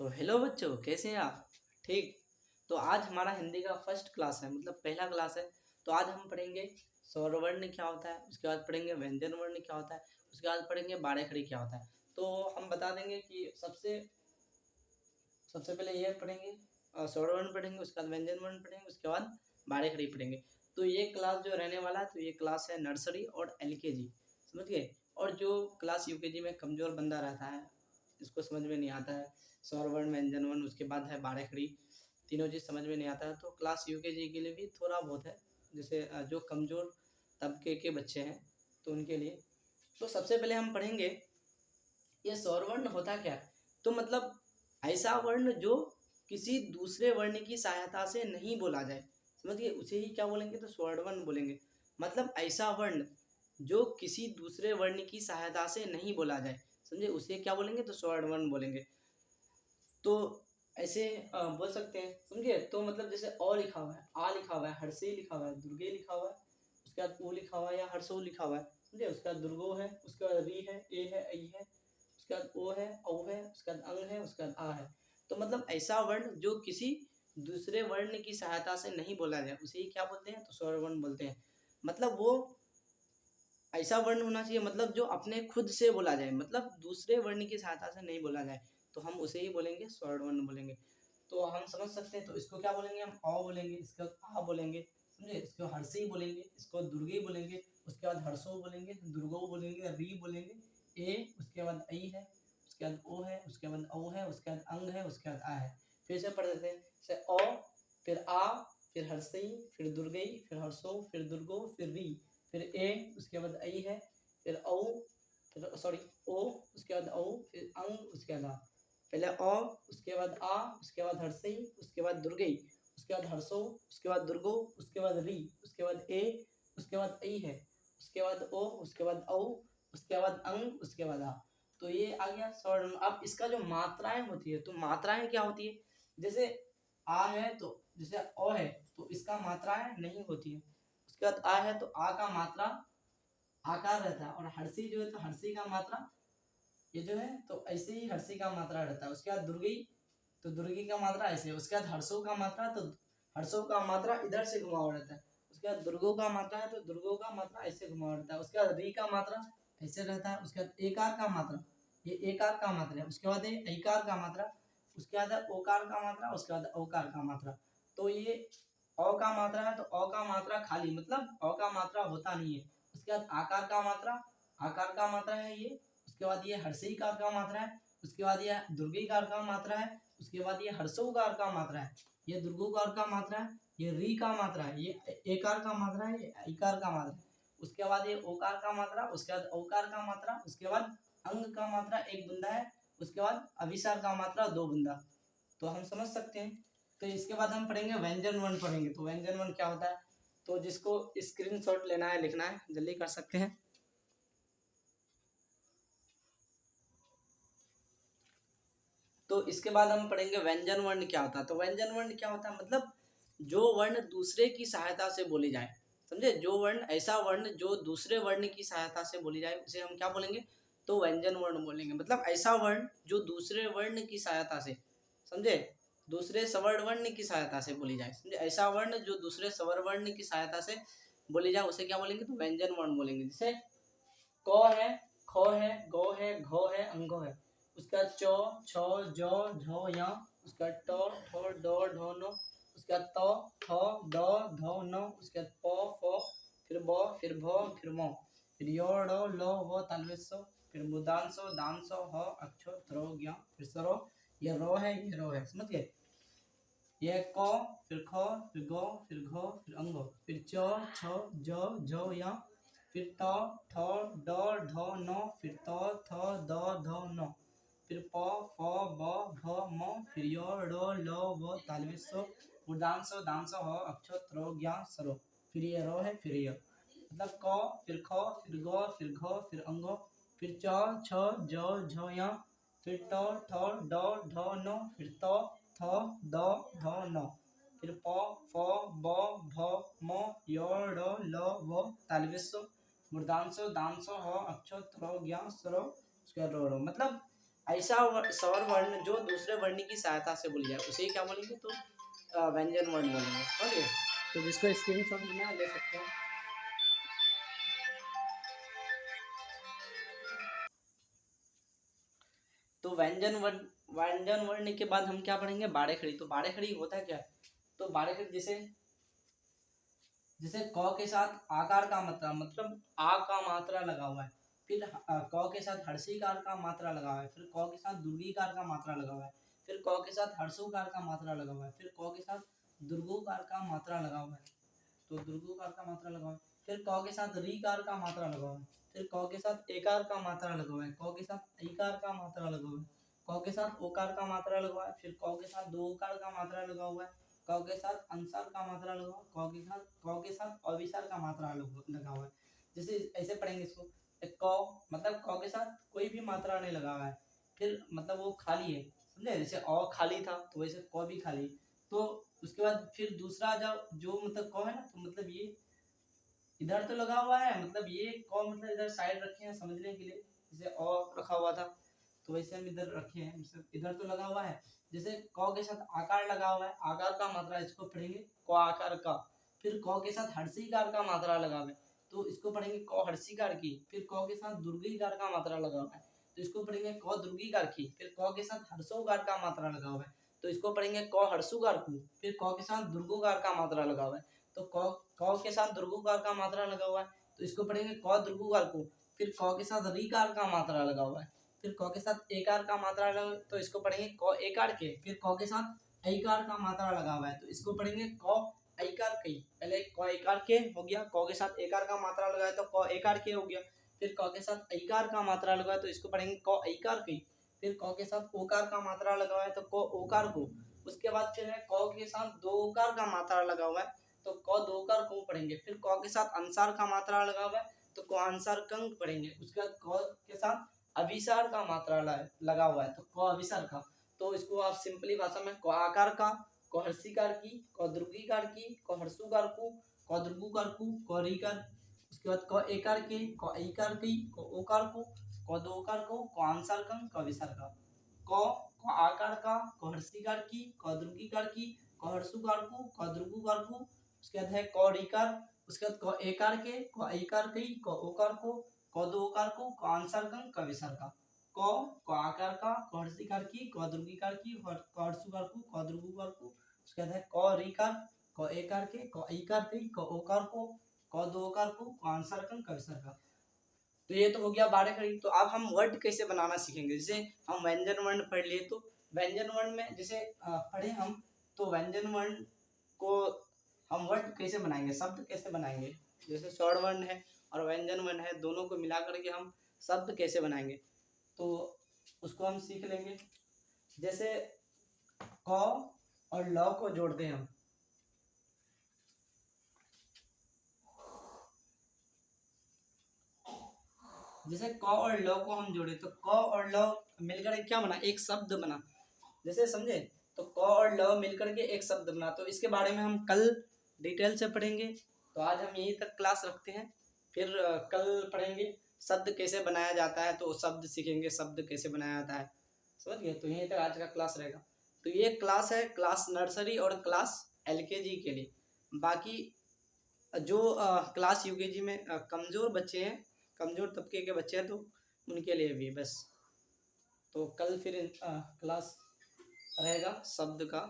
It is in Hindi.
तो हेलो बच्चों, कैसे हैं आप? ठीक। तो आज हमारा हिंदी का फर्स्ट क्लास है, मतलब पहला क्लास है। तो आज हम पढ़ेंगे स्वरवर्ण क्या होता है, उसके बाद पढ़ेंगे व्यंजन वर्ण क्या होता है, उसके बाद पढ़ेंगे बाड़े क्या होता है। तो हम बता देंगे कि सबसे सबसे पहले ये पढ़ेंगे, स्वरवर्ण पढ़ेंगे, उसके बाद व्यंजन वर्ण पढ़ेंगे, उसके बाद बाड़े पढ़ेंगे। तो ये क्लास जो रहने वाला है, तो ये क्लास है नर्सरी और LKG, समझ गए। और जो क्लास UKG में कमज़ोर बंदा रहता है, इसको समझ में नहीं आता है स्वर वर्ण व्यंजन वर्ण, उसके बाद है बाड़े तीनों चीज़ समझ में नहीं आता है, तो क्लास UKG के लिए भी थोड़ा बहुत है। जैसे जो कमज़ोर तबके के बच्चे हैं तो उनके लिए। तो सबसे पहले हम पढ़ेंगे ये स्वर वर्ण होता क्या है। तो मतलब ऐसा वर्ण जो किसी दूसरे वर्ण की सहायता से नहीं बोला जाए, समझिए, उसे ही क्या बोलेंगे, तो स्वर्ण वर्ण बोलेंगे। मतलब ऐसा वर्ण जो किसी दूसरे वर्ण की सहायता से नहीं बोला जाए, समझे, उसे क्या बोलेंगे, तो स्वर्ण वर्ण बोलेंगे। तो ऐसे बोल सकते हैं, समझिए। तो मतलब जैसे अ लिखा हुआ है, आ लिखा हुआ है, हर्षे लिखा हुआ है, दुर्गे लिखा हुआ है, उसके बाद ऊ लिखा हुआ है या हर्षो लिखा हुआ है, समझे। उसके बाद दुर्गो है, उसके बाद री है, ए है, ऐ है, उसके बाद ओ है, औ है, उसके बाद अंग है, उसके बाद आ है। तो मतलब ऐसा वर्ण जो किसी दूसरे वर्ण की सहायता से नहीं बोला जाए, उसे ही क्या बोलते हैं, तो स्वर वर्ण बोलते हैं। मतलब वो ऐसा वर्ण होना चाहिए, मतलब जो अपने खुद से बोला जाए, मतलब दूसरे वर्ण की सहायता से नहीं बोला जाए, तो हम उसे ही बोलेंगे स्वर्ण वर्ण बोलेंगे। तो हम समझ सकते हैं, तो इसको क्या बोलेंगे, हम अ बोलेंगे, इसको आ बोलेंगे, समझे, इसको हर्षी बोलेंगे, इसको दुर्गे बोलेंगे, उसके बाद हर्षो बोलेंगे, दुर्गो बोलेंगे, री बोलेंगे, ए, उसके बाद ऐ है, उसके बाद ओ है, उसके बाद औ है, उसके बाद अंग है, उसके बाद आ है। फिर से पढ़ देते हैं, जैसे अ, फिर आ, फिर हर्षई, फिर दुर्गई, फिर हर्षो, फिर दुर्गो, फिर री, फिर ए, उसके बाद ऐ है, फिर औ, फिर सॉरी ओ, उसके बाद औ, फिर अंग, उसके बाद आ। पहले अ, उसके बाद आ, उसके बाद हर्षई, उसके बाद दुर्गई, उसके बाद हर्षो, उसके बाद दुर्गो, उसके बाद री, उसके बाद ए, उसके बाद ऐ है, उसके बाद ओ, उसके बाद औ, उसके बाद अंग, उसके बाद आ। तो ये आ गया स्वर्ण। अब इसका जो मात्राएं होती है, तो मात्राएं क्या होती है, जैसे आ है, तो जैसे अ है, तो इसका मात्राएं नहीं होती है। उसके बाद आ है, तो आ का मात्रा आकार रहता है, और हर्षी जो है, तो हर्षी का मात्रा ये जो है, तो ऐसे ही हर्षी का मात्रा रहता है। उसके बाद दुर्गी, तो दुर्गी का मात्रा ऐसे। उसके बाद हर्षो का मात्रा, तो हर्षो का मात्रा इधर से घुमा हुआ रहता है। उसके बाद दुर्गो का मात्रा है, तो दुर्गो का मात्रा ऐसे घुमा हुआ रहता है। उसके बाद री का मात्रा ऐसे रहता है। उसके बाद एकार का मात्रा, ये एकार का मात्रा है। उसके बाद ये ऐकार का मात्रा, उसके बाद है ओकार का मात्रा, उसके बाद औकार का मात्रा। तो ये अ का मात्रा है, तो अ का मात्रा खाली, मतलब अ का मात्रा होता नहीं है। उसके बाद आकार का मात्रा, आकार का मात्रा है ये। उसके बाद ये हर्षईकार का मात्रा है। उसके बाद ये दुर्गीकार का मात्रा है। उसके बाद ये हर्षोकार का मात्रा है। ये दुर्गोकार का मात्रा है। ये री का मात्रा है। ये एकार का मात्रा है। ये ऐकार का मात्रा है। उसके बाद ये ओकार का मात्रा, उसके बाद औकार का मात्रा, उसके बाद अंग का मात्रा एक बूंदा है। उसके बाद अभिसार का मात्रा दो बूंदा। तो हम समझ सकते हैं। तो इसके बाद हम पढ़ेंगे व्यंजन वर्ण पढ़ेंगे। तो व्यंजन वर्ण क्या होता है, तो जिसको स्क्रीनशॉट लेना है, लिखना है, जल्दी कर सकते हैं। तो इसके बाद हम पढ़ेंगे व्यंजन वर्ण क्या होता है। तो व्यंजन वर्ण क्या होता है, मतलब जो वर्ण दूसरे की सहायता से बोली जाए, समझे। जो वर्ण, ऐसा वर्ण जो दूसरे वर्ण की सहायता से बोली जाए, उसे हम क्या बोलेंगे, तो व्यंजन वर्ण बोलेंगे। मतलब ऐसा वर्ण जो दूसरे वर्ण की सहायता से, समझे, दूसरे सवर्ण वर्ण की सहायता से बोली जाए, समझे। ऐसा वर्ण जो दूसरे सवर्ण वर्ण की सहायता से बोली जाए, उसे क्या बोलेंगे, तो व्यंजन वर्ण बोलेंगे। जैसे क है, ख है, गो है, घो है, अंगो है। उसका चो, छो, जो, झो, या। उसका टो, ठो, डो, ढो, नो। उसका तो, थो, दो, धो, नो। उसका पो, फो, फिर बो, फिर भो, फिर मो। फिर यो, डो, लो, वो, तालवेसो। फिर मुदांसो, दांसो, हो, अक्षो, थ्रो, ज्ञा। फिर सरो। ये रो है, ये रो है, समझ गए। ये को, फिर खो, फिर गो, फिर घो, फिर अंगो। फिर चो, छो, जो, झो, या। फिर तो, ठो, डो, ढो, नो। फिर तो, थो, दो, धो, नो। फिर पो, फो, बो, भो, मो। फिर यो, डो, लो, वो, तालवेसो। उदांसो, दांसो, हो, अक्षो, त्रो, ज्ञा, सरो। फिर ये रो है, फिर ये, मतलब को, फिर खो, फिर गो, फिर घो, फिर अंगो। फिर चो, छो, जो, झो, या। फिर तो, ठो, डो, ढो, नो। फिर तो, थो, दो, ढो, नो। फिर पो, फो, बो, भो, मो, यो, डो, लो, वो, तालवेसो। मूर्धांशो, दांशो, हो, अक्षो, थ्रो, ज्ञा, सरो। उसके बाद रो रो। मतलब ऐसा स्वर वर्ण जो दूसरे वर्ण की सहायता से बोली जाए उसे क्या बोलेंगे, तो व्यंजन वर्ण बोलेंगे। समझिए, तो जिसको स्क्रीनशॉट लेना है ले सकते हैं। तो व्यंजन वर्ण के बाद हम क्या पढ़ेंगे, बाड़े खड़ी। तो बाड़े खड़ी होता है क्या, तो बाड़े खड़ी जैसे जैसे क के साथ आकार का मात्रा, मतलब आ का मात्रा लगा हुआ है, फिर क के साथ हर्षीकार का मात्रा लगा हुआ है, फिर क के साथ दुर्गीकार का मात्रा लगा हुआ है, फिर क के साथ हर्षोकार का मात्रा लगा हुआ है, फिर क के साथ दुर्गोकार का मात्रा लगा हुआ है, तो दुर्गोकार का मात्रा लगा हुआ है, फिर क के साथ रीकार का मात्रा लगा हुआ है, फिर क के साथ एकार का मात्रा लगा हुआ है, क के साथ ऐकार का मात्रा लगा हुआ है, क के साथ ओकार का मात्रा लगा हुआ है, फिर क के साथ दो ओकार का मात्रा लगा हुआ है, क के साथ अंसार का मात्रा लगा हुआ है, क के साथ अविसार का मात्रा लगा हुआ है। जैसे ऐसे पढ़ेंगे इसको, क मतलब क के साथ कोई भी मात्रा नहीं लगा हुआ है, फिर मतलब वो खाली है, समझे, जैसे अ खाली था तो वैसे क भी खाली। तो उसके बाद फिर दूसरा जो मतलब क है ना, तो मतलब ये इधर तो लगा हुआ है, मतलब ये क मतलब इधर साइड रखे हैं समझने के लिए, जैसे अ रखा हुआ था तो वैसे हम इधर रखे हैं, मतलब इधर तो लगा हुआ है। जैसे क के साथ आकार लगा हुआ है, आकार का मात्रा इसको पढ़ेंगे क आकार का, फिर क के साथ हर्षीकार का मात्रा लगा हुआ है तो इसको पढ़ेंगे क हर्षीकार की, फिर क के साथ दुर्गीकार का मात्रा लगा हुआ है तो इसको पढ़ेंगे क दुर्गीकार की, फिर क के साथ हर्षोकार का मात्रा लगा हुआ है तो इसको पढ़ेंगे क हर्षुकार की, फिर क के साथ दुर्गोकार का मात्रा लगा हुआ है तो क के साथ दुर्गोकार का मात्रा लगा हुआ है तो इसको पढ़ेंगे क दुर्गोकार को, फिर क के साथ रीकार का मात्रा लगा हुआ है, फिर क के साथ एकार का मात्रा लगा तो इसको पढ़ेंगे क एकार के, फिर क के साथ ऐकार का मात्रा लगा हुआ है तो इसको पढ़ेंगे क ऐकार के। पहले क ऐकार के हो गया, क के साथ एकार का मात्रा लगा है तो क ऐकार के हो गया, फिर क के साथ ऐकार का मात्रा लगा है तो इसको पढ़ेंगे क ऐकार के, फिर क के साथ ओकार का मात्रा लगा हुआ है तो क ओकार को, उसके बाद फिर है क के साथ दो ओकार का मात्रा लगा हुआ है तो क दो ओकार को पढ़ेंगे, फिर क के साथ अंसार का मात्रा लगा हुआ है तो क अंसार कंक पढ़ेंगे, उसके बाद क के साथ अभिसार का मात्रा लगा हुआ है तो क अभिसार का। तो इसको आप सिंपली भाषा में क आकार का, क हर्षीकार की, क दुर्गीकार की, क हर्षुकार को, क दुर्गुकार को, क रीकार, उसके बाद क एकार के, क ऐकार की, क ओकार को, क दो ओकार को, क अंसार का, क विसार का, क आकार का, क हर्षीकार की, क दुर्गीकार की, क हर्षुकार को, क दुर्गुकार को, उसके बाद है क रीकार, उसके बाद क एकार के, क ऐकार की, क ओकार को, क दो ओकार को, क अंसार का, क विसार का, क आकार का, क हर्षीकार की, क दुर्गीकार की, क हर्षुकार को, क दुर्गुकार को, उसके बाद है क रीकार, क एकार के, क ऐकार की, क ओकार को, क दो ओकार को, क अंसार का, क विसार का। तो ये तो हो गया बारह खड़ी। तो अब हम वर्ड कैसे बनाना सीखेंगे, जैसे हम व्यंजन वर्ण पढ़ लिए तो व्यंजन वर्ण में जैसे पढ़े हम, तो व्यंजन वर्ण को हम वर्ड कैसे बनाएंगे, शब्द कैसे बनाएंगे, जैसे स्वर वर्ण है और व्यंजन वर्ण है, दोनों को मिला करके हम शब्द कैसे बनाएंगे तो उसको हम सीख लेंगे। जैसे क और ल को जोड़ते हैं हम, जैसे क और ल को हम जोड़े तो क और ल मिलकर एक क्या बना, एक शब्द बना, जैसे समझे, तो क और ल मिलकर के एक शब्द बना। तो इसके बारे में हम कल डिटेल से पढ़ेंगे। तो आज हम यहीं तक क्लास रखते हैं, फिर कल पढ़ेंगे शब्द कैसे बनाया जाता है, तो शब्द सीखेंगे शब्द कैसे बनाया जाता है, समझ गए। तो यहीं तक आज का क्लास रहेगा। तो ये क्लास है क्लास नर्सरी और क्लास एलकेजी के लिए। बाकी जो क्लास यूकेजी में कमज़ोर बच्चे हैं, कमज़ोर तबके के बच्चे हैं, तो उनके लिए भी बस। तो कल फिर क्लास रहेगा शब्द का।